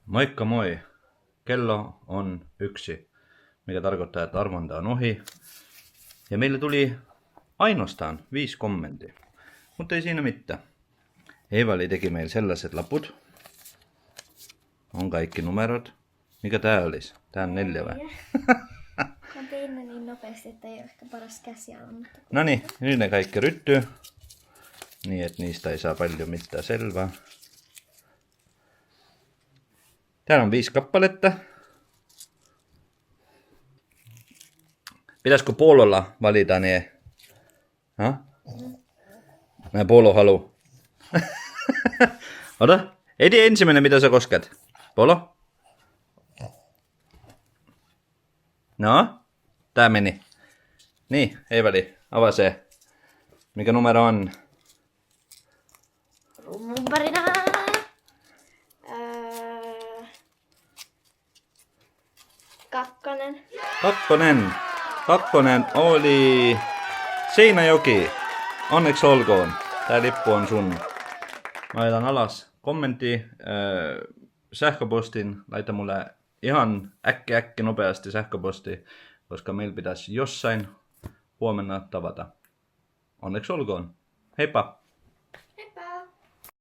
Moikka moi! Kello on 1, mikä tarkoittaa, että arvonta on ohi. Ja meille tuli ainoastaan 5 kommenttia. Mutta ei siinä mitään. Eevali teki meille sellaiset laput. On kaikki numerot. Mikä tää olisi? Tää on 4 vai? Mä tein ne niin nopeasti, että ei ole ehkä paras käsi alla. Noniin, nyt ne kaikki ryttyy. Niin, että niistä ei saa paljon mitään selvää. Täällä on 5 kappaletta. Pitäisikö puololla valita ne? Mä puolo haluu. Ota. Edi ensimmäinen, mitä sä kosket. Puolo. No, tää meni. Niin, Eevali, avaa se. Mikä numero on? Rumparina. Kakkonen. Kakkonen oli Seinäjoki. Onneksi olkoon. Tää lippu on sun. Mä laitan alas kommentti, sähköpostin. Laita mulle ihan äkki nopeasti sähköposti, koska meillä pitäisi jossain huomenna tavata. Onneksi olkoon. Heippa!